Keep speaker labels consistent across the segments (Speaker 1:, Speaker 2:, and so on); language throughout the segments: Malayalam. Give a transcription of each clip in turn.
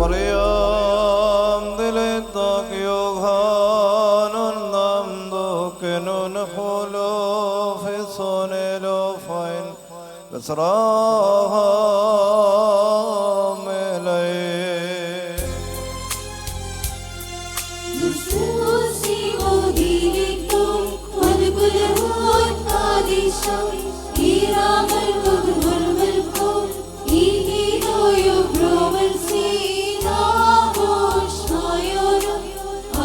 Speaker 1: Mariam diletak Yohanan namdo kenun holo fesonelo fain besraha melay
Speaker 2: Nususi modilito walgulhun kadisha iramal gudhul malko ihino yubromal sina hoshmayor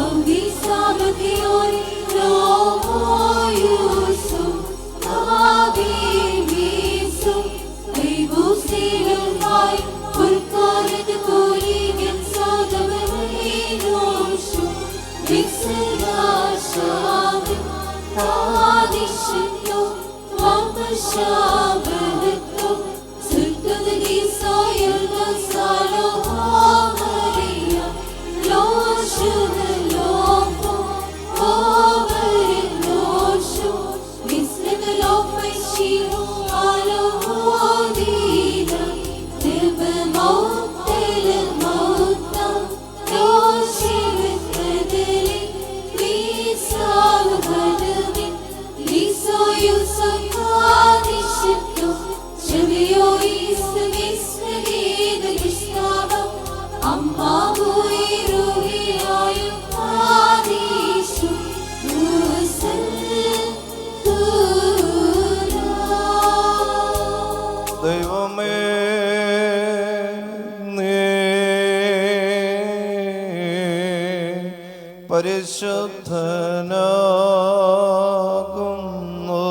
Speaker 2: avdi sabdiyor lomo yusuf nabi misu aybu silul hay kurkaret kuligin sodamainoshu Vixerashavim Tadishito Vamashabahato Sultadri Soyalva Salohamariya Loshudalofo Overiloshu Vislitalofashiro Alohodina Nibamautilmauta Loshivitadili Visavhadavim Liso Yusakadishito Shavio Isvisnagida Gistava Amma Huiruhiayu Kadishu Nusal Kura
Speaker 1: ദൈവമേ പരിശുദ്ധനാകുന്നു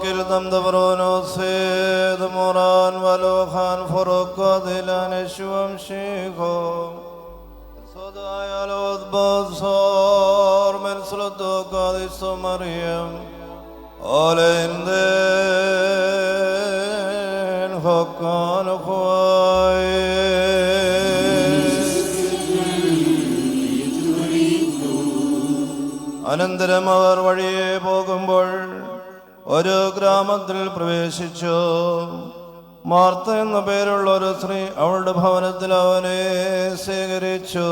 Speaker 1: Kiltam Davrono Sed Moran Valokhan Forokadilan Shuam Shiko Sodayalod Basor Mensloto Kadiso Mariam Olenden Hokan Huay അനന്തരം അവർ വഴിയെ പോകുമ്പോൾ ഒരു ഗ്രാമത്തിൽ പ്രവേശിച്ചു. മാർത്ത എന്ന പേരുള്ള ഒരു സ്ത്രീ അവളുടെ ഭവനത്തിൽ അവനെ സ്വീകരിച്ചു.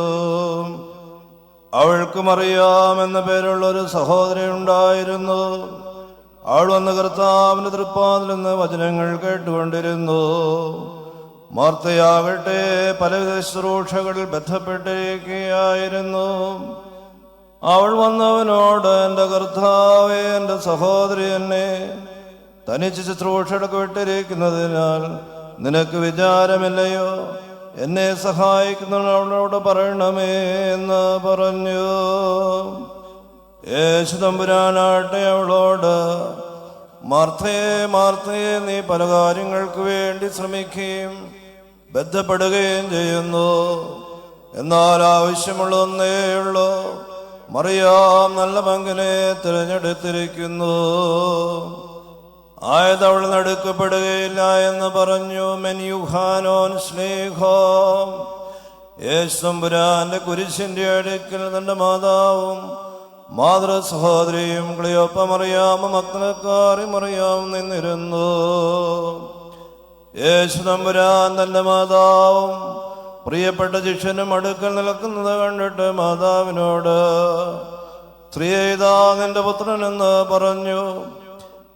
Speaker 1: അവൾക്ക് മറിയാം എന്ന പേരുള്ള ഒരു സഹോദരി ഉണ്ടായിരുന്നു. അവൾ വന്ന് കർത്താവിന്റെ തൃപ്പാതിൽ നിന്ന് വചനങ്ങൾ കേട്ടുകൊണ്ടിരുന്നു. മാർത്തയാകട്ടെ പലവിധ ശുശ്രൂഷകളിൽ ബന്ധപ്പെട്ടിരിക്കുകയായിരുന്നു. അവൾ വന്നവനോട്, എൻ്റെ കർത്താവേ, എൻ്റെ സഹോദരി എന്നെ തനിച്ച് ശുശ്രൂഷകൾക്ക് വിട്ടിരിക്കുന്നതിനാൽ നിനക്ക് വിചാരമില്ലയോ? എന്നെ സഹായിക്കുന്നവളോട് പറയണമേ എന്ന് പറഞ്ഞു. യേശു തമ്പുരാനാട്ടെ അവളോട്, മാർത്തയെ മാർത്തയെ, നീ പല കാര്യങ്ങൾക്ക് വേണ്ടി ശ്രമിക്കുകയും ബന്ധപ്പെടുകയും ചെയ്യുന്നു. എന്നാൽ ആവശ്യമുള്ള ഒന്നേയുള്ളൂ. മറിയാം നല്ല പങ്കിനെ തിരഞ്ഞെടുത്തിരിക്കുന്നു. ആയതവൾ നടുക്കപ്പെടുകയില്ല എന്ന് പറഞ്ഞു. മെൻയുഹാനോൻ സ്നേഹോ. യേശു തമ്പുരാന്റെ കുരിശിന്റെ അടുക്കൽ തന്റെ മാതാവും മാതൃ സഹോദരിയും ക്ലിയോപ്പ മറിയാമും മക്നക്കാരി മറിയാം നിന്നിരുന്നു. യേശു തമ്പുരാൻ തന്റെ മാതാവും പ്രിയപ്പെട്ട ശിഷ്യനും അടുക്കൽ നിൽക്കുന്നത് കണ്ടിട്ട് മാതാവിനോട്, സ്ത്രീയെ, ഇതാ നിന്റെ പുത്രനെന്ന് പറഞ്ഞു.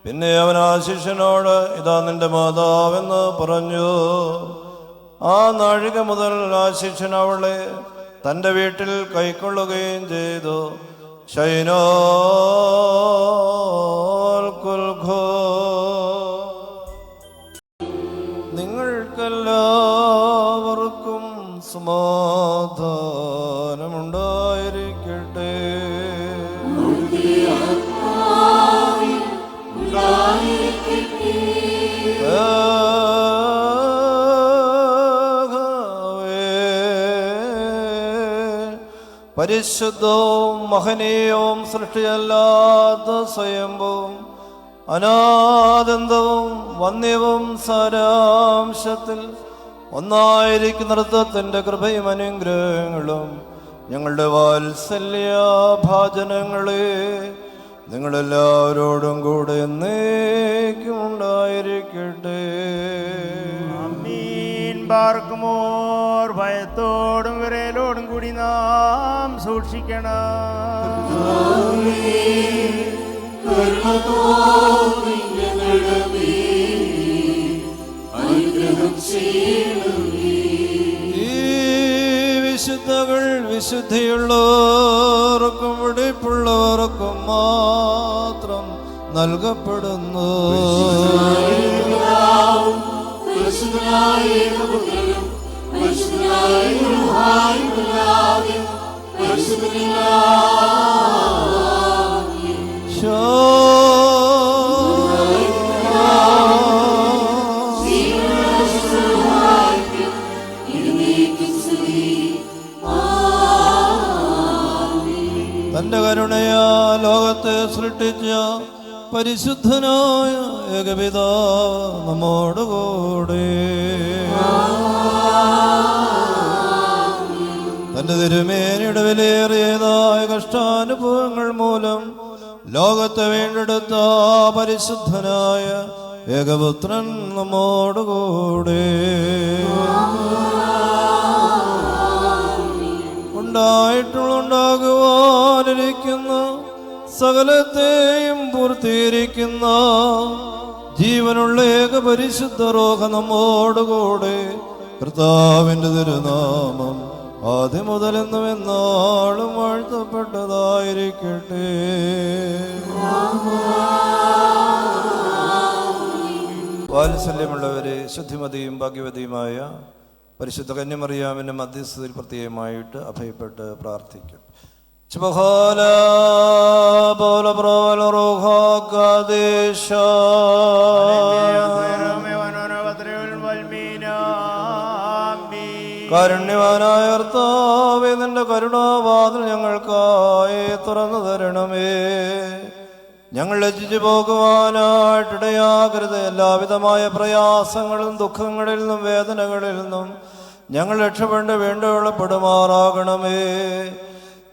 Speaker 1: പിന്നെ അവൻ ആ ശിഷ്യനോട്, ഇതാ നിന്റെ മാതാവെന്ന് പറഞ്ഞു. ആ നാഴിക മുതൽ ആ ശിഷ്യൻ അവളെ തൻ്റെ വീട്ടിൽ കൈക്കൊള്ളുകയും ചെയ്തു. ശൈനോ കുൽഖോ. നിങ്ങൾക്കെല്ലാവർക്കും സമാധാനമുണ്ടായി ഉണ്ടായിരിക്കട്ടെ. പരിശുദ്ധവും മഹനീയവും സൃഷ്ടിയല്ലാത്ത സ്വയംഭവും അനാദന്തവും വന്യവും സാരാംശത്തിൽ ഒന്നായിരിക്കുന്നിടത്തത്തിൻ്റെ കൃപയും അനുഗ്രഹങ്ങളും ഞങ്ങളുടെ വാത്സല്യഭാജനങ്ങളെ നിങ്ങളെല്ലാവരോടും കൂടെ എന്നേക്കും ഉണ്ടായിരിക്കട്ടെ.
Speaker 3: പാർക്കുമോർ ഭയത്തോടും വിറയലോടും കൂടി നാം സൂക്ഷിക്കണം.
Speaker 1: ഈ വിശുദ്ധകൾ വിശുദ്ധിയുള്ളവർക്കും വെടിപ്പുള്ളവർക്കും മാത്രം നൽകപ്പെടുന്നു. തന്റെ കരുണയാ ലോകത്തെ സൃഷ്ടിച്ച പരിശുദ്ധനായ ഏകപിതാവ് നമ്മോടുകൂടെ. തന്റെ തിരുമേനിയുടെ വിലയേറിയതായ കഷ്ടാനുഭവങ്ങൾ മൂലം ലോകത്തെ വീണ്ടെടുത്ത പരിശുദ്ധനായ ഏകപുത്രൻ നമ്മോടുകൂടെ. ഉണ്ടായിട്ടുണ്ടാകുവാനിരിക്കുന്ന സകലത്തെയും പൂർത്തീകരിക്കുന്ന ജീവനുള്ള ഏക പരിശുദ്ധ റൂഹ നമ്മോടുകൂടെ. കർത്താവിന്റെ തിരുനാമം ആദ്യം മുതലെന്നും എന്നാളും വാഴ്ത്തപ്പെട്ടതായിരിക്കട്ടെ. വാത്സല്യമുള്ളവരെ, ശുദ്ധിമതിയും ഭാഗ്യവതിയുമായ പരിശുദ്ധ കന്യമറിയാമിന്റെ മധ്യസ്ഥതയിൽ പ്രത്യേകമായിട്ട് അഭയപ്പെട്ട് പ്രാർത്ഥിക്കും. കാരുണ്യവാനായ കർത്താവേ, നിന്റെ കരുണാവാതിൽ ഞങ്ങൾക്കായി തുറന്നു തരണമേ. ഞങ്ങൾ ലജ്ജിച്ചു പോകുവാനായിട്ടിടയാകരുത്. എല്ലാവിധമായ പ്രയാസങ്ങളും ദുഃഖങ്ങളിൽ നിന്നും വേദനകളിൽ നിന്നും ഞങ്ങൾ രക്ഷപ്പെട്ട് വീണ്ടുകൊള്ളപ്പെടുമാറാകണമേ.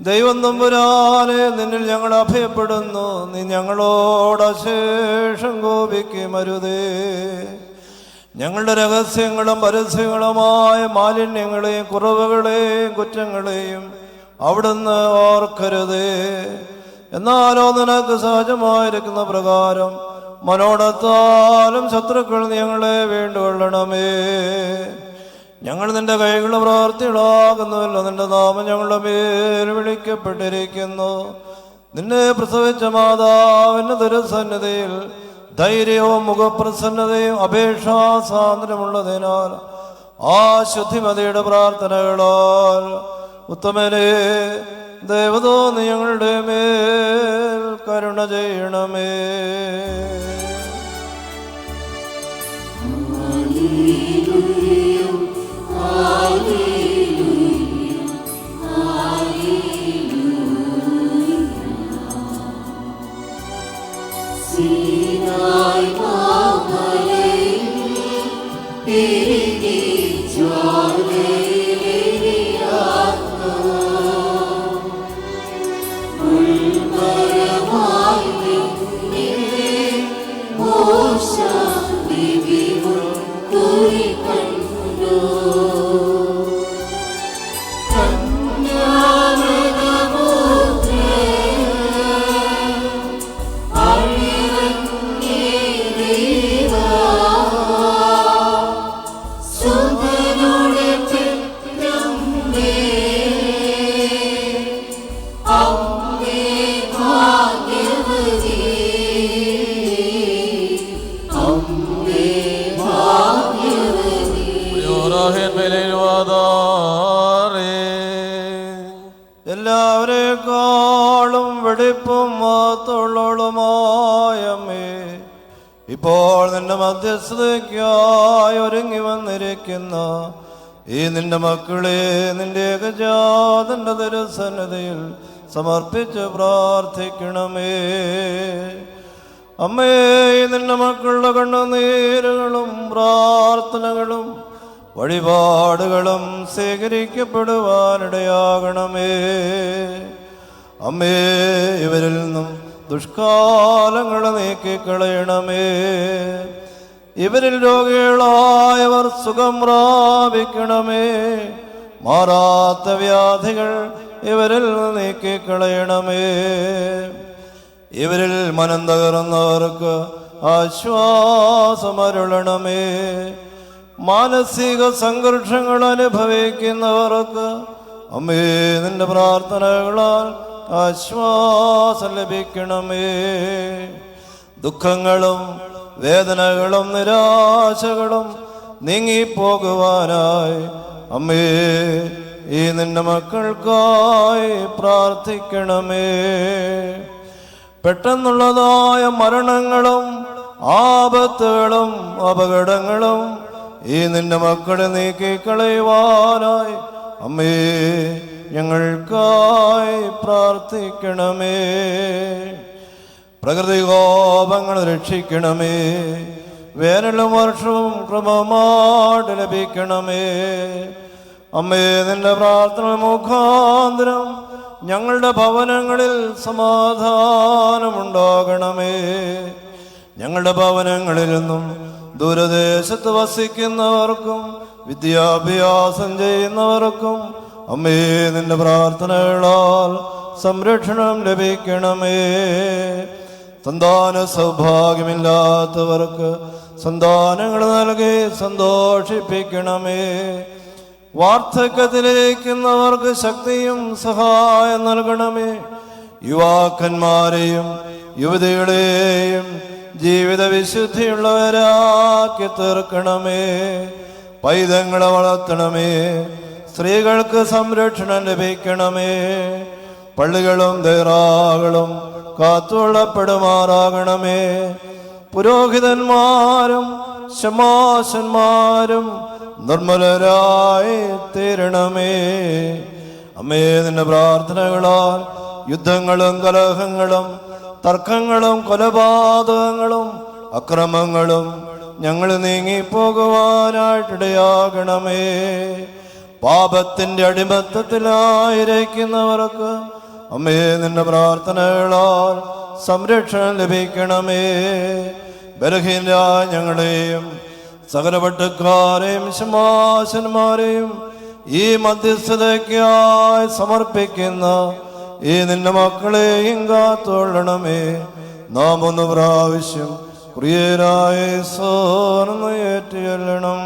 Speaker 1: ദൈവം തമ്പുരാനെ, നിന്നിൽ ഞങ്ങൾ അഭയപ്പെടുന്നു. നീ ഞങ്ങളോട് അശേഷം കോപിക്കുമരുതേ. ഞങ്ങളുടെ രഹസ്യങ്ങളും പരസ്യങ്ങളുമായ മാലിന്യങ്ങളെയും കുറവുകളെയും കുറ്റങ്ങളെയും അവിടുന്ന് ഓർക്കരുതേ. എന്നാലോ നിനക്ക് സഹജമായിരിക്കുന്ന പ്രകാരം മനോടത്താലും ശത്രുക്കൾ ഞങ്ങളെ വീണ്ടുകൊള്ളണമേ. ഞങ്ങൾ നിന്റെ കൈകളുടെ പ്രവർത്തികളാകുന്നുവല്ലോ. നിന്റെ നാമം ഞങ്ങളുടെ മേൽ വിളിക്കപ്പെട്ടിരിക്കുന്നു. നിന്നെ പ്രസവിച്ച മാതാവിന്റെ തിരുസന്നിധിയിൽ ധൈര്യവും മുഖപ്രസന്നതയും അപേക്ഷാസാന്ദ്രമുള്ളതിനാൽ ആ ശുദ്ധിമതിയുടെ പ്രാർത്ഥനകളാൽ ഉത്തമനെ ദേവതോന്നി ഞങ്ങളുടെ മേൽ കരുണ ചെയ്യണമേ. എല്ലാവരെക്കാളും വെടിപ്പും മഹത്വമുള്ളവളുമായമ്മേ, ഇപ്പോൾ നിന്റെ മധ്യസ്ഥതയ്ക്കായി ഒരുങ്ങി വന്നിരിക്കുന്ന ഈ നിന്റെ മക്കളെ നിന്റെ ഏകജാതന്റെ തിരുസന്നിധിയിൽ സമർപ്പിച്ച് പ്രാർത്ഥിക്കണമേ. അമ്മേ, നിന്റെ മക്കളുടെ കണ്ണുനീരുകളും പ്രാർത്ഥനകളും വഴിപാടുകളും സ്വീകരിക്കപ്പെടുവാനിടയാകണമേ. അമ്മേ, ഇവരിൽ നിന്നും ദുഷ്കാലങ്ങൾ നീക്കിക്കളയണമേ. ഇവരിൽ രോഗികളായവർ സുഖം പ്രാപിക്കണമേ. മാറാത്ത വ്യാധികൾ ഇവരിൽ നീക്കിക്കളയണമേ. ഇവരിൽ മനം തകർന്നവർക്ക് ആശ്വാസമരുളണമേ. മാനസിക സംഘർഷങ്ങൾ അനുഭവിക്കുന്നവർക്ക് അമ്മേ, നിന്റെ പ്രാർത്ഥനകളാൽ ആശ്വാസം ലഭിക്കണമേ. ദുഃഖങ്ങളും വേദനകളും നിരാശകളും നീങ്ങിപ്പോകുവാനായി അമ്മേ, ഈ നിന്റെ മക്കൾക്കായി പ്രാർത്ഥിക്കണമേ. പെട്ടെന്നുള്ളതായ മരണങ്ങളും ആപത്തുകളും അപകടങ്ങളും ഈ നിന്റെ മക്കളെ നീക്കിക്കളയുവാനായി അമ്മേ, ഞങ്ങൾക്കായി പ്രാർത്ഥിക്കണമേ. പ്രകൃതികോപങ്ങൾ രക്ഷിക്കണമേ. വേനലും വർഷവും ക്രമമായിട്ട് ലഭിക്കണമേ. അമ്മേ, നിന്റെ പ്രാർത്ഥന മുഖാന്തരം ഞങ്ങളുടെ ഭവനങ്ങളിൽ സമാധാനമുണ്ടാകണമേ. ഞങ്ങളുടെ ഭവനങ്ങളിൽ നിന്നും ദൂരദേശത്ത് വസിക്കുന്നവർക്കും വിദ്യാഭ്യാസം ചെയ്യുന്നവർക്കും അമ്മേ, നിന്റെ പ്രാർത്ഥനകളാൽ സംരക്ഷണം ലഭിക്കണമേ. സന്താന സൗഭാഗ്യമില്ലാത്തവർക്ക് സന്താനങ്ങൾ നൽകി സന്തോഷിപ്പിക്കണമേ. വാർദ്ധക്യത്തിലേക്കുന്നവർക്ക് ശക്തിയും സഹായം നൽകണമേ. യുവാക്കന്മാരെയും യുവതികളെയും ജീവിത വിശുദ്ധിയുള്ളവരാക്കി തീർക്കണമേ. പൈതങ്ങളെ വളർത്തണമേ. സ്ത്രീകൾക്ക് സംരക്ഷണം ലഭിക്കണമേ. പള്ളികളും ദേറാകളും കാത്തുകൊള്ളപ്പെടുമാറാകണമേ. പുരോഹിതന്മാരും ശമാശന്മാരും നിർമ്മലരായി തീരണമേ. അമ്മേ, നിന്റെ പ്രാർത്ഥനകളാൽ യുദ്ധങ്ങളും കലഹങ്ങളും തർക്കങ്ങളും കൊലപാതകങ്ങളും അക്രമങ്ങളും ഞങ്ങൾ നീങ്ങിപ്പോകുവാനായിട്ടിടയാകണമേ. പാപത്തിന്റെ അടിമത്തത്തിലായിരിക്കുന്നവർക്ക് അമ്മേ, നിന്റെ പ്രാർത്ഥനകളാൽ സംരക്ഷണം ലഭിക്കണമേ. ബലഹീനരായ ഞങ്ങളെയും സകലപട്ടക്കാരെയും ശമാശന്മാരെയും ഈ മധ്യസ്ഥതയ്ക്കായി സമർപ്പിക്കുന്ന ഈ നിന്റെ മക്കളെയും കാത്തോളണമേ. നാം ഒന്ന് പ്രാവശ്യം പ്രിയരായ സോർന്ന് ഏറ്റുചൊല്ലണം.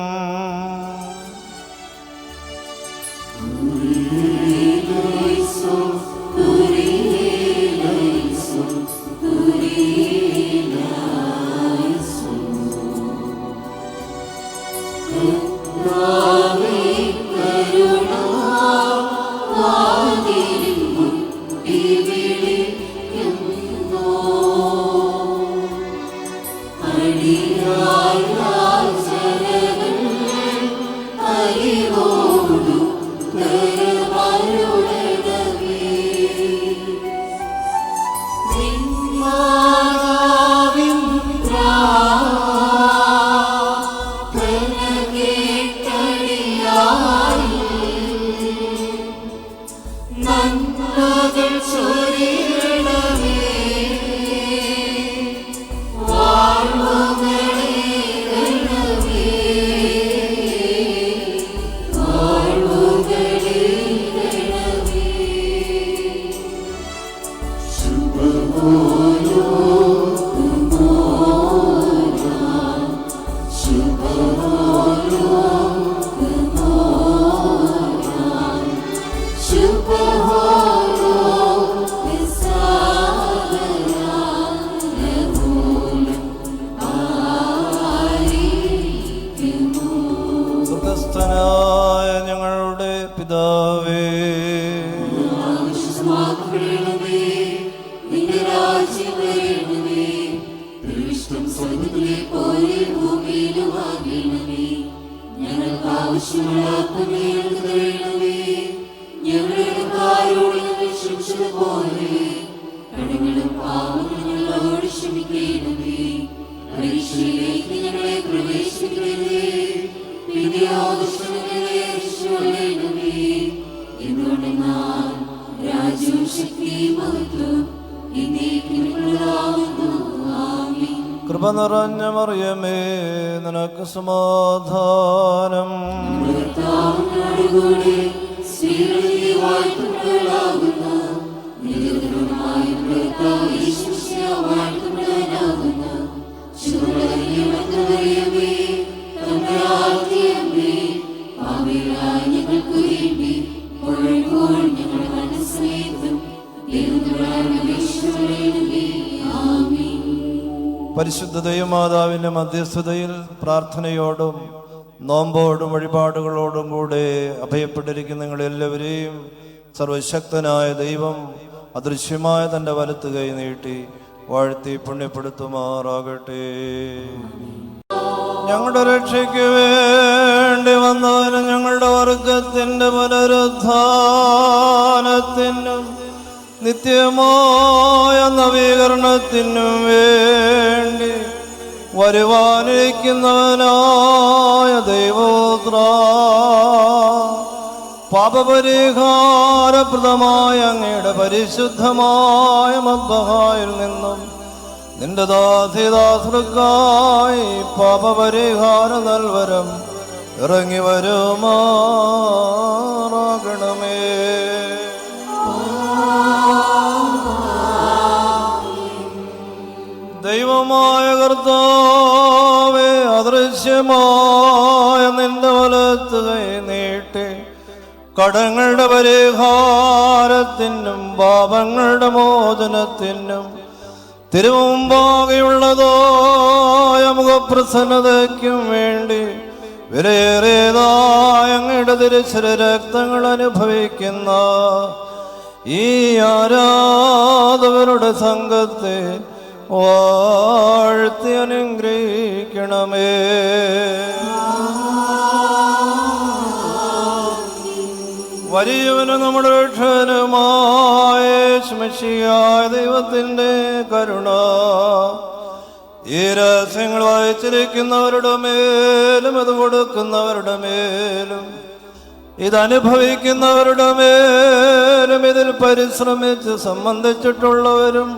Speaker 2: പൂർണ്ണമാക്കപ്പെടണമേ. നിന്റെ രാജ്യം വരണമേ. തിരുവിഷ്ടം സ്വർഗ്ഗത്തിലെ പോലെ ഭൂമിയിലുമാകണമേ. ഞങ്ങൾക്ക് ആവശ്യമുള്ള അപ്പം ഞങ്ങൾക്ക് തരണമേ. ഞങ്ങളുടെ കടക്കാരോട് ഞങ്ങൾ ക്ഷമിച്ചതുപോലെ കടങ്ങളും പാപങ്ങളും ഞങ്ങളോട് ക്ഷമിക്കണമേ. പരീക്ഷയിലേക്ക് ഞങ്ങളെ പ്രവേശിപ്പിക്കരുതേ. പിന്നെയോ ദുഷ്ടനിൽ ഞങ്ങളെ രക്ഷിച്ചുകൊള്ളണമേ. എന്തുകൊണ്ടെന്നാൽ രാജ്യവും ശക്തിയും മഹത്വവും എന്നേക്കും നിങ്ങളുടേതാകുന്നു. ആമേൻ.
Speaker 1: കൃപ നിറഞ്ഞ മറിയമേ, നിനക്ക് സമാധാനം.
Speaker 2: കർത്താവിനോടുകൂടി സ്ത്രീകളിൽ നീ വാഴ്ത്തപ്പെട്ടവളാകുന്നു. നിന്റെ ഉദരമായ കർത്താവ് യേശുമിശിഹാ വാഴ്ത്തപ്പെട്ടവനാകുന്നു. ശുഭമറിയമേ, തമ്പുരാന്റെ അമ്മേ, പാപികളായ ഞങ്ങൾക്ക് വേണ്ടി ഇപ്പോഴും ഞങ്ങളുടെ മരണസമയത്തും ദൈവത്തോട് അപേക്ഷിച്ചുകൊള്ളണമേ. ആമേൻ.
Speaker 1: പരിശുദ്ധ ദൈവമാതാവിൻ്റെ മധ്യസ്ഥതയിൽ പ്രാർത്ഥനയോടും നോമ്പോടും വഴിപാടുകളോടും കൂടെ അഭയപ്പെട്ടിരിക്കുന്ന നിങ്ങളെല്ലാവരെയും സർവശക്തനായ ദൈവം അദൃശ്യമായ തൻ്റെ വലത്ത് കൈ നീട്ടി വാഴ്ത്തി പുണ്യപ്പെടുത്തുമാറാകട്ടെ. ഞങ്ങളുടെ രക്ഷയ്ക്ക് വേണ്ടി വന്നവനും ഞങ്ങളുടെ വർഗത്തിൻ്റെ പുനരുത്ഥാനത്തിനും നിത്യമായ നവീകരണത്തിനും വേണ്ടി വരുവാനിരിക്കുന്നവനായ ദൈവോത്ര പാപപരിഹാരപ്രദമായ അങ്ങയുടെ പരിശുദ്ധമായ മദ്ബഹായിൽ നിന്നും നിന്റെ ദാസിദാസർക്കായി പാപപരിഹാര നൽവരം ഇറങ്ങി വരുമാറാകണമേ. ദൈവമായ കർത്താവേ, അദൃശ്യമായ നിന്റെ വലത്ത് കൈ നീട്ടി കടങ്ങളുടെ പരിഹാരത്തിനും പാപങ്ങളുടെ മോചനത്തിനും തിരുമുമ്പാകെയുള്ളതായ മുഖപ്രസന്നതയ്ക്കും വേണ്ടി വിലയേറിയതായ അങ്ങയുടെ തിരുശരീര രക്തങ്ങൾ അനുഭവിക്കുന്ന ഈ ആരാധകരുടെ സംഘത്തെ വാഴ്ത്തി അനുഗ്രഹിക്കണമേ. വലിയവനും നമ്മുടെ രക്ഷകനുമായ യേശുമിശിഹായ ദൈവത്തിൻ്റെ കരുണ ഈ രഹസ്യങ്ങൾ വായിച്ചിരിക്കുന്നവരുടെ മേലും ഇത് കൊടുക്കുന്നവരുടെ മേലും ഇതനുഭവിക്കുന്നവരുടെ മേലും ഇതിൽ പരിശ്രമിച്ച് സംബന്ധിച്ചിട്ടുള്ളവരും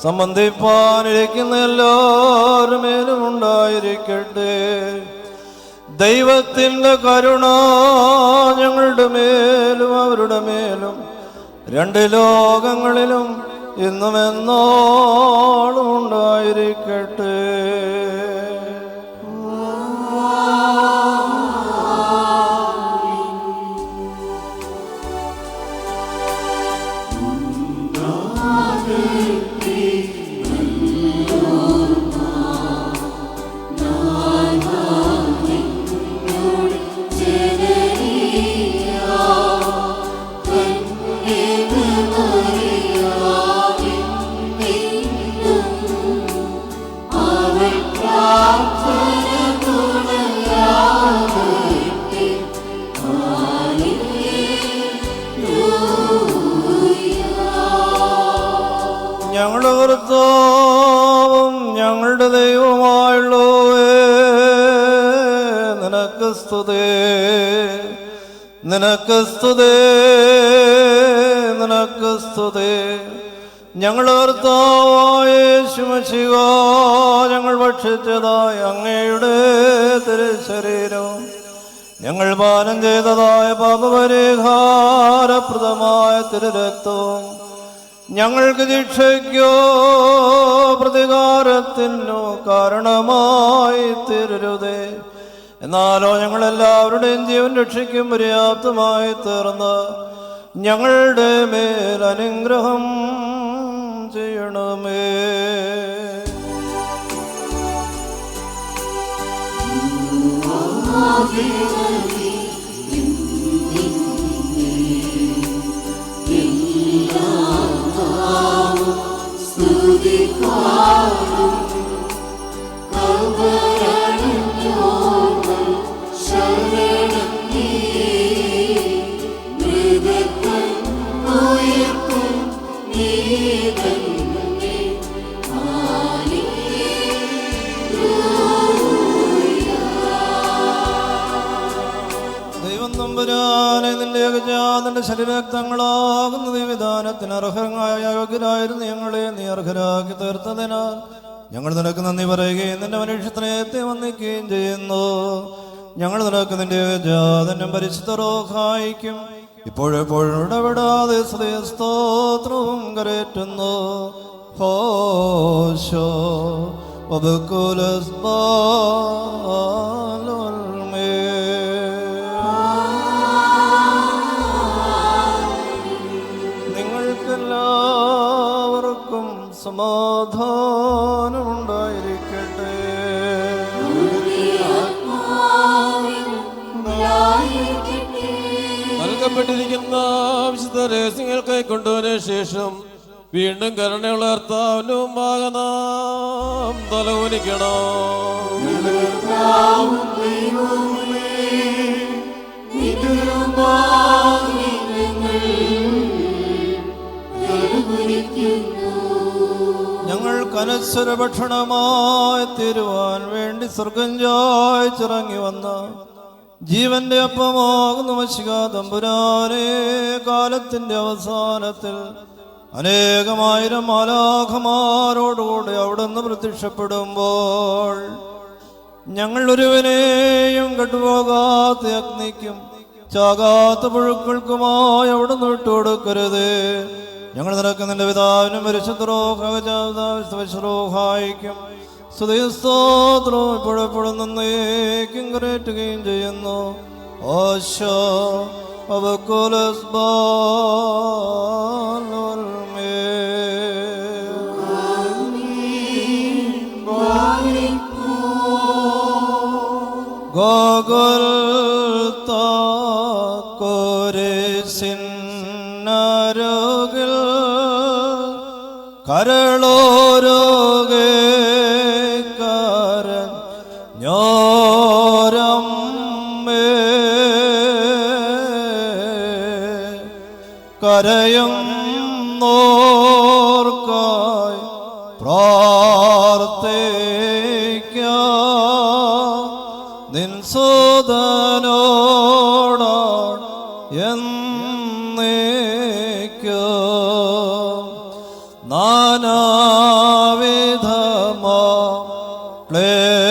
Speaker 1: സംബന്ധിപ്പാനിരിക്കുന്ന എല്ലാവരുടെ മേലും ഉണ്ടായിരിക്കട്ടെ. ദൈവത്തിൻ്റെ കരുണ ഞങ്ങളുടെ മേലും അവരുടെ മേലും രണ്ട് ലോകങ്ങളിലും ഇന്നും എന്നോളും ഉണ്ടായിരിക്കട്ടെ. ഞങ്ങളുടെ കർത്താവും ഞങ്ങളുടെ ദൈവമായുള്ളവേ, നിനക്ക് സ്തുതി, നിനക്ക് സ്തുതി, നിനക്ക് സ്തുതി. ഞങ്ങളുടെ കർത്താവായ യേശുമിശിഹാ, ഞങ്ങൾ ഭക്ഷിച്ചതായ അങ്ങയുടെ തിരുശരീരവും ഞങ്ങൾ പാനം ചെയ്തതായ പാപപരിഹാരപ്രദമായ തിരുരക്തവും ഞങ്ങൾക്ക് ശിക്ഷയ്ക്കോ പ്രതികാരത്തിനോ കാരണമായി തീരരുതേ. എന്നാലോ ഞങ്ങളെല്ലാവരുടെയും ജീവൻ രക്ഷിക്കും പര്യാപ്തമായി തീർന്ന് ഞങ്ങളുടെ മേൽ അനുഗ്രഹം ചെയ്യണമേ.
Speaker 2: എല്ലാ
Speaker 1: ദൈവം തമ്പുരാനെ നിന്റെ ഏകജാതന്റെ ശരീരക്തങ്ങളാകുന്ന വിധാനത്തിന് അർഹമായ യോഗ്യരായിരുന്നു ഞങ്ങളെ നീ അർഹരാക്കി തീർത്തതിനാൽ ഞങ്ങൾ നിനക്ക് നന്ദി പറയുകയും നിന്റെ മനുഷ്യത്രയത്തെ വന്ദിക്കുകയും ചെയ്യുന്നു. ഞങ്ങൾ നിനക്ക് നിന്റെ ഏകജാതനും പരിശുദ്ധ റൂഹായിക്കും ഇപ്പോഴെപ്പോഴും ഇടപെടാതെ സ്തോത്രവും കരേറ്റുന്നു. ഹോശോ നിങ്ങൾക്കെല്ലാവർക്കും സമാധാനമുണ്ടായിരിക്കട്ടെ.
Speaker 4: നൽകപ്പെട്ടിരിക്കുന്ന വിശുദ്ധ രഹസ്യങ്ങൾ കൈക്കൊണ്ടതിന് ശേഷം വീണ്ടും കരുണയുള്ള കർത്താവിനും നാം തലകുനിക്കണം.
Speaker 1: ഞങ്ങൾക്ക് അനശ്വര ഭക്ഷണമായി തീരുവാൻ വേണ്ടി സ്വർഗം ചായ്ച്ചിറങ്ങി വന്ന ജീവന്റെ അപ്പമാകുന്ന മശിഹാ തമ്പുരാനെ, കാലത്തിന്റെ അവസാനത്തിൽ അനേകമായിരം മാലാഖമാരോടുകൂടി അവിടുന്ന് പ്രത്യക്ഷപ്പെടുമ്പോൾ ഞങ്ങൾ ഒരുവനെയും കെട്ടുപോകാത്ത അഗ്നിക്കും ചാകാത്ത പുഴുക്കൾക്കുമായി അവിടുന്ന് വിട്ടുകൊടുക്കരുത്. ഞങ്ങൾ നിനക്ക് നിന്റെ പിതാവിനും പരിശുദ്ധരോഹായിക്കും സ്തുതിസ്തോത്രവും ഇപ്പോഴെപ്പോഴും നന്നേക്കും കരേറ്റുകയും ചെയ്യുന്നു. ഓശോ ഗോകുൽത്താ കരളോരോകേ കരഞ്ഞോരമ്മേ കരയും നോർക്കായി പ്രാർത്ഥിക്കാം. നിൻ സുതനോട എന്നേക്കോ നാനാവിധമാ ക്ലേശത്താൽ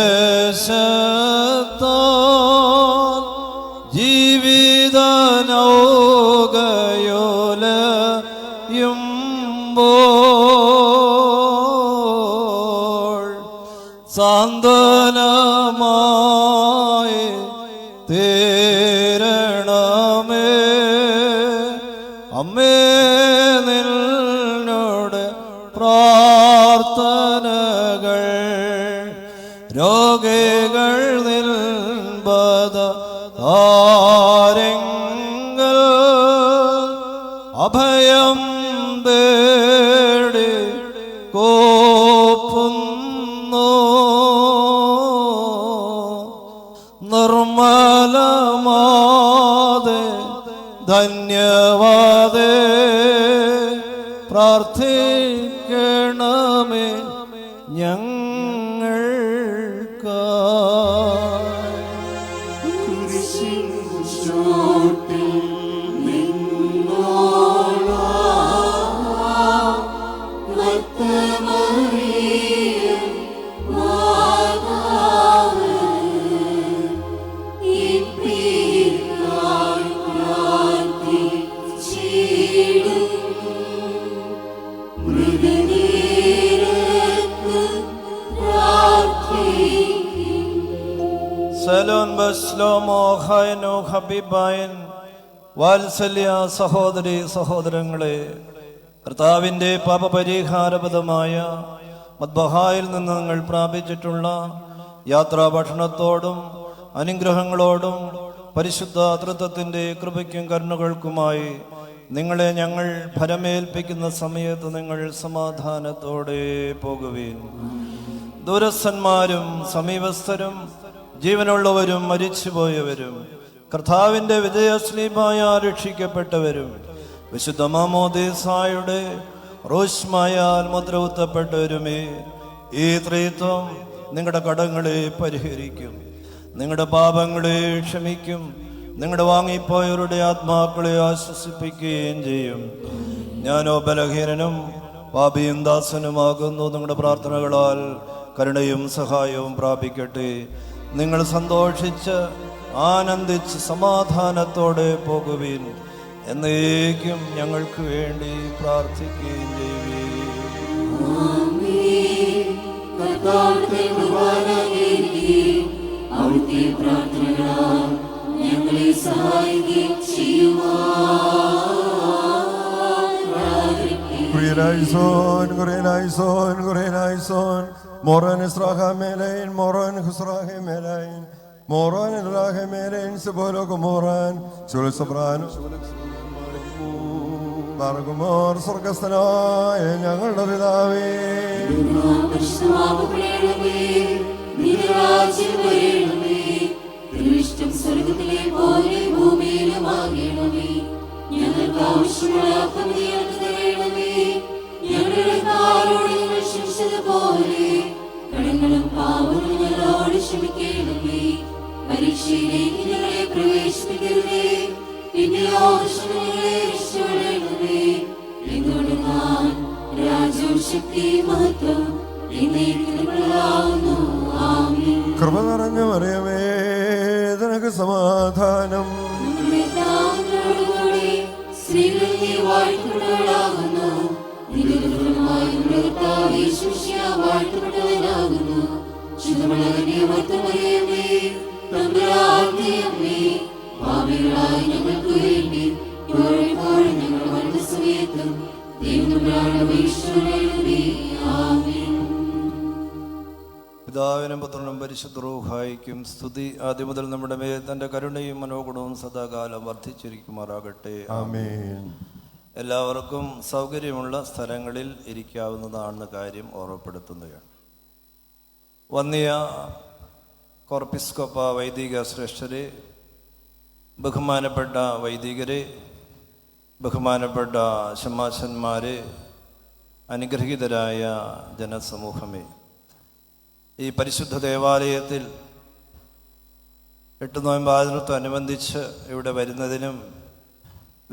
Speaker 1: ജീവിതനൗകയോലയുമ്പോൾ സാന്ത്വനമായി തീരണമേ. അമ്മേ നിന്നോട് പ്രാർത്ഥനകൾ രോഗികൾ നിൽബദ ആരെങ്കൽ അഭയം തേടി കോപ്പുന്നു. നിർമ്മലമാതെ ധന്യവാദേ പ്രാർത്ഥിക്കണമേ ഞങ്ങൾക്ക്. സലോൻ ബസ്ലോമോ ഹൈനോ ഹബീബായൻ വാത്സല്യ സഹോദരി സഹോദരങ്ങളെ, കർത്താവിൻ്റെ പാപപരിഹാരപദമായ മദ്ബഹായിൽ നിന്ന് നിങ്ങൾ പ്രാപിച്ചിട്ടുള്ള യാത്രാ ഭക്ഷണത്തോടും അനുഗ്രഹങ്ങളോടും പരിശുദ്ധ തൃത്വത്തിൻ്റെ കൃപയ്ക്കും കരുണകൾക്കുമായി നിങ്ങളെ ഞങ്ങൾ ഫലമേൽപ്പിക്കുന്ന സമയത്ത് നിങ്ങൾ സമാധാനത്തോടെ പോകുവീൻ. ദൂരസ്ഥന്മാരും സമീപസ്ഥരും ജീവനുള്ളവരും മരിച്ചുപോയവരും കർത്താവിൻ്റെ വിജയസ്ലീബായ രക്ഷിക്കപ്പെട്ടവരും വിശുദ്ധ മാമോദീസായുടെ റോഷ്മായാൽ മുദ്രകുത്തപ്പെട്ടവരുമേ, ഈ ത്രിത്വം നിങ്ങളുടെ കടങ്ങളെ പരിഹരിക്കും, നിങ്ങളുടെ പാപങ്ങളെ ക്ഷമിക്കും, നിങ്ങളുടെ വാങ്ങിപ്പോയവരുടെ ആത്മാക്കളെ ആശ്വസിപ്പിക്കുകയും ചെയ്യും. ഞാനോ ബലഹീനനും പാപിയും ദാസനുമാകുന്നു. നിങ്ങളുടെ പ്രാർത്ഥനകളാൽ കരുണയും സഹായവും പ്രാപിക്കട്ടെ. നിങ്ങൾ സന്തോഷിച്ച് ആനന്ദിച്ച് സമാധാനത്തോടെ പോകുവീൻ. എന്നേക്കും ഞങ്ങൾക്ക് വേണ്ടി പ്രാർത്ഥിക്കുകയും ചെയ്യുവീൻ.
Speaker 2: അവിടുത്തെ പ്രാർത്ഥനകളാൽ ഞങ്ങളെ സഹായിക്കുകയും
Speaker 5: Kurelaison, Kurelaison, Kurelaison, Moran Israha Melain, Moran Husrahe Melain, Moran Rahe Melain, Sebologo Moran, Sula Sobrano, Baragomor, Sorgastana, and Yangal Davidavi.
Speaker 2: തിരുവിഷ്ടം സ്വർഗത്തിലെ പോലെ ഭൂമിയിലുമാകണമേ. ഞങ്ങൾക്ക് ആവശ്യമുള്ള തരണമേ. ഞങ്ങളുടെ കാലോട് ഞങ്ങൾ ക്ഷമിച്ചതുപോലെ കടങ്ങളും പാപങ്ങളും ഞങ്ങളോട് ക്ഷമിക്കണമേ. പരീക്ഷയിലേക്ക് ഞങ്ങളെ പ്രവേശിപ്പിക്കരുതേ, പിന്നെയോ ഞങ്ങളെ രക്ഷപ്പെടണമേ. എന്തുകൊണ്ട് രാജ്യവും ശക്തി മഹത്വം എന്നേക്കുമുള്ളതാകുന്നു. ആമേൻ.
Speaker 5: കൃപ നിറഞ്ഞ മറിയമേ, നിനക്ക് സമാധാനം.
Speaker 2: സ്ത്രീകളിൽ നീ വാഴ്ത്തപ്പെട്ടവളാകുന്നു. നിന്റെ ദുർബലമായ കർത്താവ് യേശുമിശിഹാ വാഴ്ത്തപ്പെട്ടവനാകുന്നു. ശുദ്ധമുള്ളവനെ വർത്തമറിയമേ, തമ്പുരാന്റെ അമ്മേ, പാപികളായ ഞങ്ങൾക്ക് വേണ്ടി ഇപ്പോഴും ഞങ്ങൾ മരണസമയത്തും ദൈവത്തിനോട് അപേക്ഷിച്ചുകൊള്ളണമേ. ആമേൻ.
Speaker 1: പിതാവിനും പുത്രനും പരിശുദ്ധ റൂഹായിക്കും സ്തുതി. ആദ്യം മുതൽ നമ്മുടെ മേൽ തൻ്റെ കരുണയും മനോഗുണവും സദാകാലം വർദ്ധിച്ചിരിക്കുമാറാകട്ടെ.
Speaker 5: ആമേൻ.
Speaker 1: എല്ലാവർക്കും സൗകര്യമുള്ള സ്ഥലങ്ങളിൽ ഇരിക്കാവുന്നതാണെന്ന കാര്യം ഓർമ്മപ്പെടുത്തുകയാണ്. വന്നിയ കോർപ്പിസ്കോപ്പ വൈദിക ശ്രേഷ്ഠരെ, ബഹുമാനപ്പെട്ട വൈദികരെ, ബഹുമാനപ്പെട്ട ശമാശന്മാരെ, അനുഗ്രഹീതരായ ജനസമൂഹമേ, ഈ പരിശുദ്ധ ദേവാലയത്തിൽ 8 നോയമ്പ് ആചരണത്തോടനുബന്ധിച്ച് ഇവിടെ വരുന്നതിനും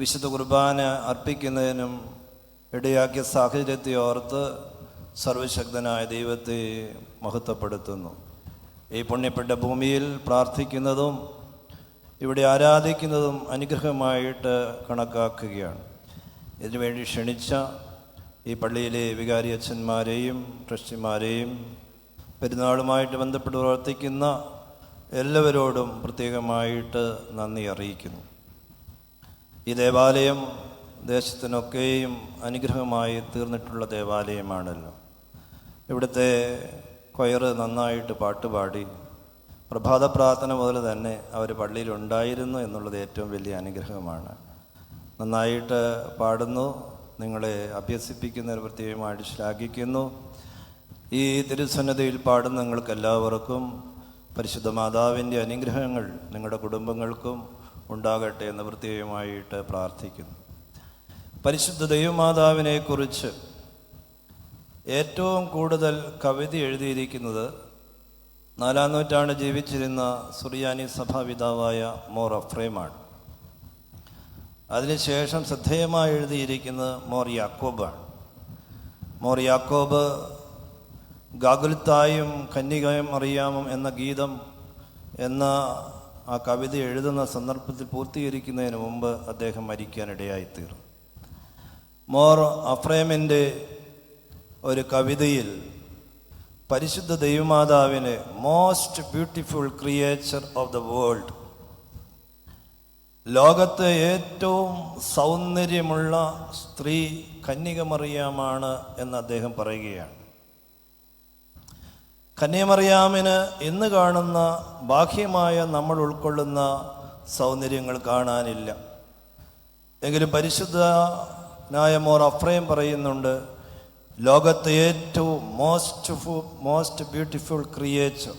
Speaker 1: വിശുദ്ധ കുർബാന അർപ്പിക്കുന്നതിനും ഇടയാക്കിയ സാഹചര്യത്തെ ഓർത്ത് സർവശക്തനായ ദൈവത്തെ മഹത്വപ്പെടുത്തുന്നു. ഈ പുണ്യപ്പെട്ട ഭൂമിയിൽ പ്രാർത്ഥിക്കുന്നതും ഇവിടെ ആരാധിക്കുന്നതും അനുഗ്രഹമായിട്ട് കണക്കാക്കുകയാണ്. ഇതിനുവേണ്ടി ക്ഷണിച്ച ഈ പള്ളിയിലെ വികാരി അച്ഛന്മാരെയും ട്രസ്റ്റിമാരെയും പെരുന്നാളുമായിട്ട് ബന്ധപ്പെട്ട് പ്രവർത്തിക്കുന്ന എല്ലാവരോടും പ്രത്യേകമായിട്ട് നന്ദി അറിയിക്കുന്നു. ഈ ദേവാലയം ദേശത്തിനൊക്കെയും അനുഗ്രഹമായി തീർന്നിട്ടുള്ള ദേവാലയമാണല്ലോ. ഇവിടുത്തെ കൊയറ് നന്നായിട്ട് പാട്ടുപാടി പ്രഭാത പ്രാർത്ഥന മുതൽ തന്നെ അവർ പള്ളിയിലുണ്ടായിരുന്നു എന്നുള്ളത് ഏറ്റവും വലിയ അനുഗ്രഹമാണ്. നന്നായിട്ട് പാടുന്നു. നിങ്ങളെ അഭ്യസിപ്പിക്കുന്നതിന് പ്രത്യേകമായിട്ട് ശ്ലാഘിക്കുന്നു. ഈ തിരുസന്നതിയിൽ പാടുന്ന നിങ്ങൾക്ക് എല്ലാവർക്കും പരിശുദ്ധ മാതാവിൻ്റെ അനുഗ്രഹങ്ങൾ നിങ്ങളുടെ കുടുംബങ്ങൾക്കും ഉണ്ടാകട്ടെ എന്ന് പ്രത്യേകമായിട്ട് പ്രാർത്ഥിക്കുന്നു. പരിശുദ്ധ ദൈവമാതാവിനെക്കുറിച്ച് ഏറ്റവും കൂടുതൽ കവിത എഴുതിയിരിക്കുന്നത് 4-ാം നൂറ്റാണ്ട് ജീവിച്ചിരുന്ന സുറിയാനി സഭാപിതാവായ മോർ അഫ്രേമാണ്. അതിനുശേഷം ശ്രദ്ധേയമായി എഴുതിയിരിക്കുന്നത് മോർ യാക്കോബാണ്. മോർ യാക്കോബ് ഗാഗുൽത്തായും കന്യകയും അറിയാമും എന്ന ഗീതം എന്ന ആ കവിത എഴുതുന്ന സന്ദർഭത്തിൽ പൂർത്തീകരിക്കുന്നതിന് മുമ്പ് അദ്ദേഹം മരിക്കാനിടയായിത്തീർന്നു. മോർ അഫ്രേമിൻ്റെ ഒരു കവിതയിൽ പരിശുദ്ധ ദൈവമാതാവിനെ most beautiful creature of the world, ലോകത്തെ ഏറ്റവും സൗന്ദര്യമുള്ള സ്ത്രീ കന്യകമറിയാമാണ് എന്ന് അദ്ദേഹം പറയുകയാണ്. കന്യമറിയാമിന് ഇന്ന് കാണുന്ന ബാഹ്യമായ നമ്മൾ ഉൾക്കൊള്ളുന്ന സൗന്ദര്യങ്ങൾ കാണാനില്ല. എങ്കിലും പരിശുദ്ധനായ മോർ അഫ്രൈം പറയുന്നുണ്ട്, ലോകത്തെ ഏറ്റവും മോസ്റ്റ് ബ്യൂട്ടിഫുൾ ക്രിയേച്ചർ,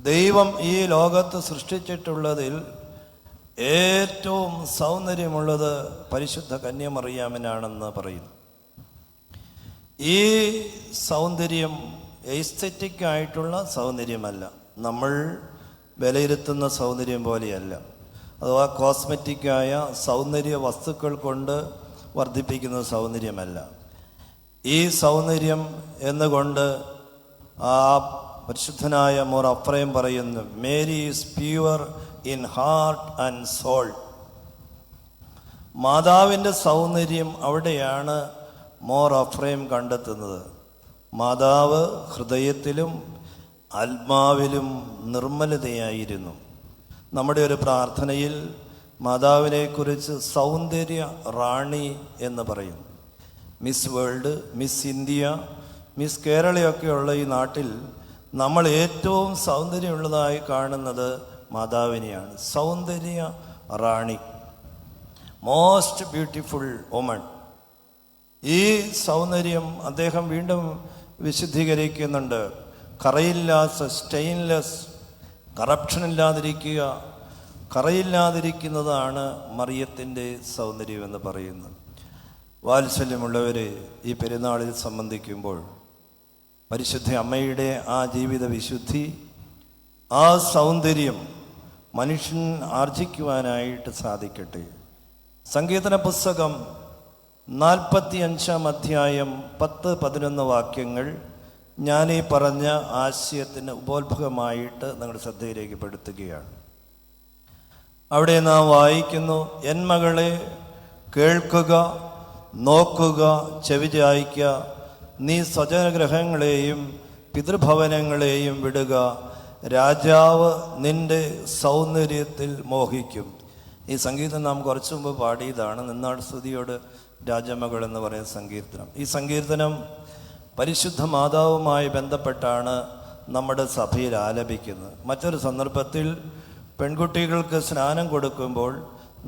Speaker 1: ദൈവം ഈ ലോകത്ത് സൃഷ്ടിച്ചിട്ടുള്ളതിൽ ഏറ്റവും സൗന്ദര്യമുള്ളത് പരിശുദ്ധ കന്യമറിയാമിനാണെന്ന് പറയുന്നു. ഈ സൗന്ദര്യം എസ്തെറ്റിക് ആയിട്ടുള്ള സൗന്ദര്യമല്ല, നമ്മൾ വിലയിരുത്തുന്ന സൗന്ദര്യം പോലെയല്ല, അഥവാ കോസ്മെറ്റിക്കായ സൗന്ദര്യ വസ്തുക്കൾ കൊണ്ട് വർദ്ധിപ്പിക്കുന്ന സൗന്ദര്യമല്ല. ഈ സൗന്ദര്യം എന്നുകൊണ്ട് ആ പരിശുദ്ധനായ മോർ അഫ്രൈം പറയുന്നു, Mary is pure in heart and soul. മാതാവിൻ്റെ സൗന്ദര്യം അവിടെയാണ് മോർ അഫ്രൈം കണ്ടെത്തുന്നത്. മാതാവ് ഹൃദയത്തിലും ആത്മാവിലും നിർമ്മലതയായിരുന്നു. നമ്മുടെ ഒരു പ്രാർത്ഥനയിൽ മാതാവിനെക്കുറിച്ച് സൗന്ദര്യ റാണി എന്ന് പറയും. Miss world, miss India, miss കേരളയൊക്കെയുള്ള ഈ നാട്ടിൽ നമ്മൾ ഏറ്റവും സൗന്ദര്യമുള്ളതായി കാണുന്നത് മാതാവിനെയാണ്. സൗന്ദര്യ റാണി, മോസ്റ്റ് ബ്യൂട്ടിഫുൾ വുമൺ. ഈ സൗന്ദര്യം അദ്ദേഹം വീണ്ടും വിശുദ്ധീകരിക്കുന്നുണ്ട്. കറയില്ലാത്ത, സ്റ്റെയിൻലെസ്, കറപ്ഷൻ ഇല്ലാതിരിക്കുക, കറയില്ലാതിരിക്കുന്നതാണ് മറിയത്തിൻ്റെ സൗന്ദര്യം എന്ന് പറയുന്നത്. വാത്സല്യമുള്ളവരെ, ഈ പെരുന്നാളിൽ സംബന്ധിക്കുമ്പോൾ പരിശുദ്ധ അമ്മയുടെ ആ ജീവിത വിശുദ്ധി, ആ സൗന്ദര്യം മനുഷ്യൻ ആർജിക്കുവാനായിട്ട് സാധിക്കട്ടെ. സങ്കീർത്തന പുസ്തകം 45 അധ്യായം 10-11 വാക്യങ്ങൾ ഞാൻ ഈ പറഞ്ഞ ആശയത്തിന് ഉപോത്ഭകമായിട്ട് നിങ്ങളുടെ ശ്രദ്ധയിലേക്ക് പെടുത്തുകയാണ്. അവിടെ നാം വായിക്കുന്നു, എൻ മകളെ കേൾക്കുക, നോക്കുക, ചെവി ചായ്ക്കുക, നീ സ്വജനഗ്രഹങ്ങളെയും പിതൃഭവനങ്ങളെയും വിടുക, രാജാവ് നിന്റെ സൗന്ദര്യത്തിൽ മോഹിക്കും. ഈ സംഗീതം നാം കുറച്ചു മുമ്പ് പാടിയതാണ്, നിന്നാട് സ്തുതിയോട് രാജമകൾ എന്ന് പറയുന്ന സങ്കീർത്തനം. ഈ സങ്കീർത്തനം പരിശുദ്ധ മാതാവുമായി ബന്ധപ്പെട്ടാണ് നമ്മുടെ സഭയിൽ ആലപിക്കുന്നത്. മറ്റൊരു സന്ദർഭത്തിൽ പെൺകുട്ടികൾക്ക് സ്നാനം കൊടുക്കുമ്പോൾ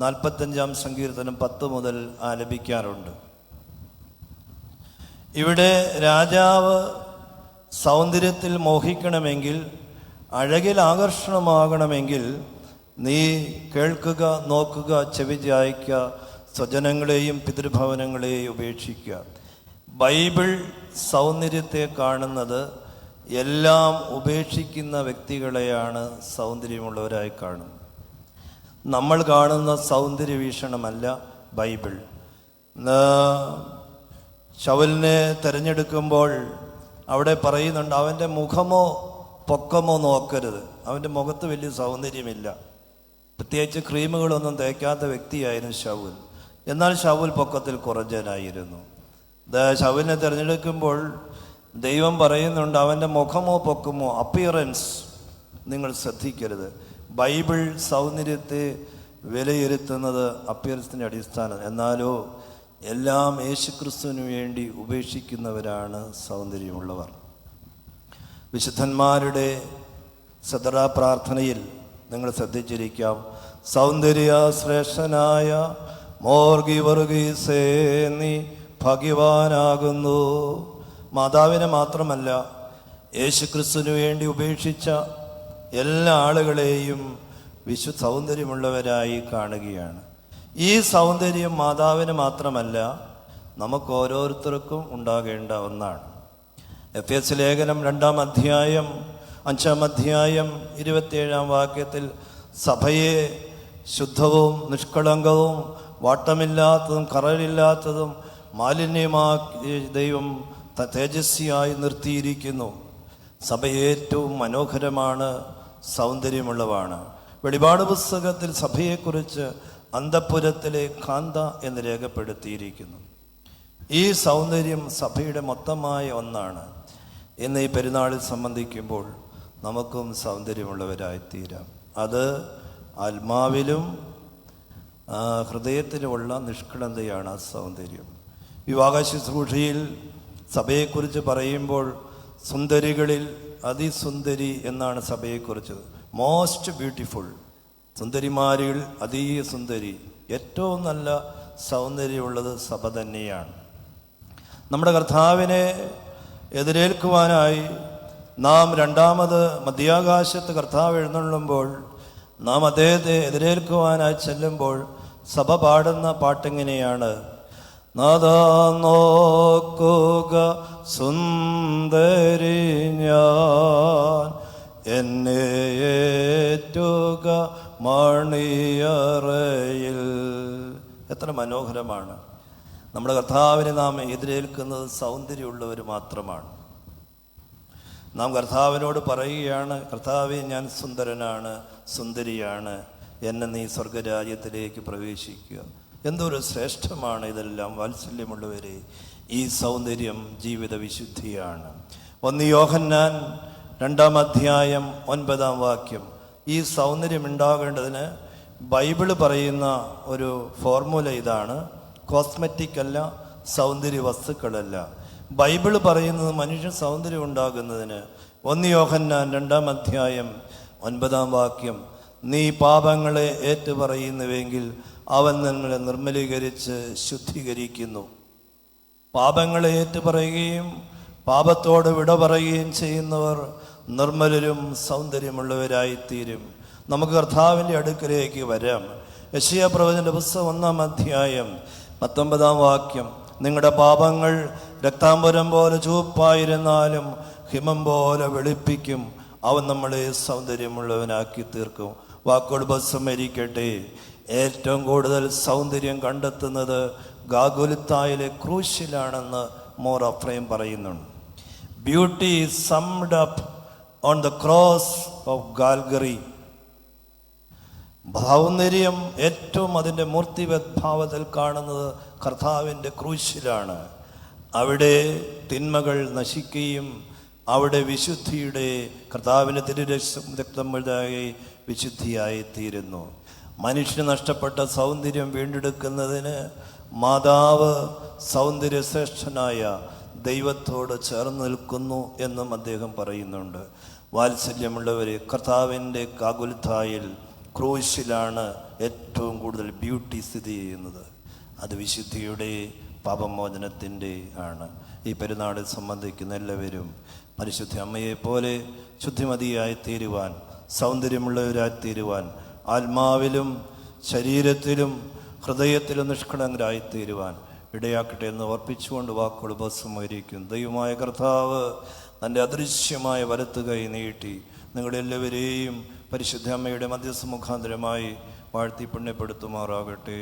Speaker 1: 45 സങ്കീർത്തനം 10 മുതൽ ആലപിക്കാറുണ്ട്. ഇവിടെ രാജാവ് സൗന്ദര്യത്തിൽ മോഹിക്കണമെങ്കിൽ, അഴകിൽ ആകർഷണമാകണമെങ്കിൽ നീ കേൾക്കുക, നോക്കുക, ചെവി ചായ്ക്കുക, സ്വജനങ്ങളെയും പിതൃഭവനങ്ങളെയും ഉപേക്ഷിക്കുക. ബൈബിൾ സൗന്ദര്യത്തെ കാണുന്നത് എല്ലാം ഉപേക്ഷിക്കുന്ന വ്യക്തികളെയാണ് സൗന്ദര്യമുള്ളവരായി കാണുന്നത്. നമ്മൾ കാണുന്ന സൗന്ദര്യ വീക്ഷണമല്ല ബൈബിൾ. ശൗലിനെ തിരഞ്ഞെടുക്കുമ്പോൾ അവിടെ പറയുന്നുണ്ട്, അവൻ്റെ മുഖമോ പൊക്കമോ നോക്കരുത്. അവൻ്റെ മുഖത്ത് വലിയ സൗന്ദര്യമില്ല, പ്രത്യേകിച്ച് ക്രീമുകളൊന്നും തേക്കാത്ത വ്യക്തിയായിരുന്നു ശൗൽ. എന്നാൽ ശൗൽ പൊക്കത്തിൽ കുറഞ്ഞനായിരുന്നു. ശൗലിനെ തിരഞ്ഞെടുക്കുമ്പോൾ ദൈവം പറയുന്നുണ്ട്, അവൻ്റെ മുഖമോ പൊക്കമോ, അപ്പിയറൻസ് നിങ്ങൾ ശ്രദ്ധിക്കരുത്. ബൈബിൾ സൗന്ദര്യത്തെ വിലയിരുത്തുന്നത് അപ്പിയറൻസിൻ്റെ അടിസ്ഥാനം. എന്നാലോ എല്ലാം യേശുക്രിസ്തുവിന് വേണ്ടി ഉപേക്ഷിക്കുന്നവരാണ് സൗന്ദര്യമുള്ളവർ. വിശുദ്ധന്മാരുടെ സദറാ പ്രാർത്ഥനയിൽ നിങ്ങൾ ശ്രദ്ധിച്ചിരിക്കാം, സൗന്ദര്യ ശ്രേഷ്ഠനായ മോർഗി വർഗീസേ നീ ഭാഗ്യവാനാകുന്നു. മാതാവിനെ മാത്രമല്ല, യേശുക്രിസ്തുവിന് വേണ്ടി ഉപേക്ഷിച്ച എല്ലാ ആളുകളെയും സൗന്ദര്യമുള്ളവരായി കാണുകയാണ്. ഈ സൗന്ദര്യം മാതാവിന് മാത്രമല്ല, നമുക്ക് ഓരോരുത്തർക്കും ഉണ്ടാകേണ്ട ഒന്നാണ്. എഫേസ്യ ലേഖനം 2 അധ്യായം 5 അധ്യായം 27 വാക്യത്തിൽ സഭയെ ശുദ്ധവും നിഷ്കളങ്കവും വാട്ടമില്ലാത്തതും കറയില്ലാത്തതും മാലിന്യമാക്കി ദൈവം തേജസ്വിയായി നിർത്തിയിരിക്കുന്നു. സഭ ഏറ്റവും മനോഹരമാണ്, സൗന്ദര്യമുള്ളതാണ്. വെളിപാട് പുസ്തകത്തിൽ സഭയെക്കുറിച്ച് അന്തഃപുരത്തിലെ കാന്ത എന്ന് രേഖപ്പെടുത്തിയിരിക്കുന്നു. ഈ സൗന്ദര്യം സഭയുടെ മൊത്തമായ ഒന്നാണ്. ഇന്ന് ഈ പെരുന്നാളിൽ സംബന്ധിക്കുമ്പോൾ നമുക്കും സൗന്ദര്യമുള്ളവരായിത്തീരാം. അത് ആത്മാവിലും ഹൃദയത്തിലുമുള്ള നിഷ്കളങ്കതയാണ് ആ സൗന്ദര്യം. വിവാഹ ശുശ്രൂഷയിൽ സഭയെക്കുറിച്ച് പറയുമ്പോൾ സുന്ദരികളിൽ അതിസുന്ദരി എന്നാണ് സഭയെക്കുറിച്ച്. മോസ്റ്റ് ബ്യൂട്ടിഫുൾ, സുന്ദരിമാരിൽ അതീയ സുന്ദരി ഏറ്റവും നല്ല സൗന്ദര്യമുള്ളത് സഭ തന്നെയാണ്. നമ്മുടെ കർത്താവിനെ എതിരേൽക്കുവാനായി നാം രണ്ടാമത് മധ്യാകാശത്ത് കർത്താവ് എഴുന്നള്ളുമ്പോൾ നാം അദ്ദേഹത്തെ എതിരേൽക്കുവാനായി ചെല്ലുമ്പോൾ സഭ പാടുന്ന പാട്ടിങ്ങനെയാണ്: നാദാ നോക്കുക സുന്ദരി ഞാൻ, എന്നെ ഏറ്റുക മണിയറയിൽ. എത്ര മനോഹരമാണ്! നമ്മുടെ കർത്താവിനെ നാം എതിരേൽക്കുന്നത് സൗന്ദര്യമുള്ളവർ മാത്രമാണ്. നാം കർത്താവിനോട് പറയുകയാണ്: കർത്താവെ, ഞാൻ സുന്ദരനാണ്, സുന്ദരിയാണ്, എന്നെ നീ സ്വർഗരാജ്യത്തിലേക്ക് പ്രവേശിക്കുക. എന്തൊരു ശ്രേഷ്ഠമാണ് ഇതെല്ലാം! വാത്സല്യമുള്ളവരെ, ഈ സൗന്ദര്യം ജീവിത വിശുദ്ധിയാണ്. 1 യോഹന്നാൻ 2-ാം അധ്യായം 9-ാം വാക്യം. ഈ സൗന്ദര്യം ഉണ്ടാകേണ്ടതിന് ബൈബിള് പറയുന്ന ഒരു ഫോർമുല ഇതാണ്: കോസ്മെറ്റിക് അല്ല, സൗന്ദര്യ വസ്തുക്കളല്ല. ബൈബിള് പറയുന്നത് മനുഷ്യ സൗന്ദര്യം ഉണ്ടാകുന്നതിന് 1 യോഹന്നാൻ 2-ാം അധ്യായം 9-ാം വാക്യം: നീ പാപങ്ങളെ ഏറ്റുപറയുന്നുവെങ്കിൽ അവൻ നമ്മളെ നിർമ്മലീകരിച്ച് ശുദ്ധീകരിക്കുന്നു. പാപങ്ങളെ ഏറ്റുപറയുകയും പാപത്തോട് വിട പറയുകയും ചെയ്യുന്നവർ നിർമ്മലരും സൗന്ദര്യമുള്ളവരായിത്തീരും. നമുക്ക് കർത്താവിൻ്റെ അടുക്കലേക്ക് വരാം. യെശയ്യാ പ്രവചൻ്റെ പുസ്തകം 1-ാം അധ്യായം 19-ാം വാക്യം: നിങ്ങളുടെ പാപങ്ങൾ രക്താംബരം പോലെ ചുവപ്പായിരുന്നാലും ഹിമം പോലെ വെളുപ്പിക്കും, അവൻ നമ്മളെ സൗന്ദര്യമുള്ളവനാക്കി തീർക്കും. വാക്കുകൾ ഉപസംഹരിക്കട്ടെ. ഏറ്റവും കൂടുതൽ സൗന്ദര്യം കണ്ടെത്തുന്നത് ഗാഗുൽത്തായിലെ ക്രൂശിലാണെന്ന് മോർ അഫ്രൈം പറയുന്നുണ്ട്. Beauty summed up on the cross of Calvary. സൗന്ദര്യം ഏറ്റവും അതിൻ്റെ മൂർത്തിവദ്ഭാവത്തിൽ കാണുന്നത് കർത്താവിൻ്റെ ക്രൂശിലാണ്. അവിടെ തിന്മകൾ നശിക്കുകയും അവിടെ വിശുദ്ധിയുടെ കർത്താവിൻ്റെ രക്തം മുഴുതായി വിശുദ്ധിയായി തീരുന്നു. മനുഷ്യന് നഷ്ടപ്പെട്ട സൗന്ദര്യം വീണ്ടെടുക്കുന്നതിന് മാതാവ് സൗന്ദര്യശ്രേഷ്ഠനായ ദൈവത്തോട് ചേർന്ന് നിൽക്കുന്നു എന്നും അദ്ദേഹം പറയുന്നുണ്ട്. വാത്സല്യമുള്ളവരെ, കർത്താവിൻ്റെ ഗാഗുൽത്തായിൽ ക്രൂശിലാണ് ഏറ്റവും കൂടുതൽ ബ്യൂട്ടി സ്ഥിതി ചെയ്യുന്നത്. അത് വിശുദ്ധിയുടെ പാപമോചനത്തിൻ്റെ ആണ്. ഈ പെരുന്നാളിൽ സംബന്ധിക്കുന്ന എല്ലാവരും പരിശുദ്ധ അമ്മയെപ്പോലെ ശുദ്ധിമതിയായി തീരുവാൻ, സൗന്ദര്യമുള്ളവരായി തീരുവാൻ, ആത്മാവിലും ശരീരത്തിലും ഹൃദയത്തിലും നിഷ്കളങ്കരായി തീരുവാൻ ഇടയാക്കട്ടെ എന്ന് ഓർപ്പിച്ചുകൊണ്ട് വാക്കുകൾ ഉപസംഹരിക്കും. ദൈവമായ കർത്താവ് തൻ്റെ അദൃശ്യമായ വലത്ത് കൈ നീട്ടി നിങ്ങളെല്ലാവരെയും പരിശുദ്ധ അമ്മയുടെ മധ്യസ്ഥ മുഖാന്തരമായി വാഴ്ത്തി പുണ്യപ്പെടുത്തുമാറാകട്ടെ.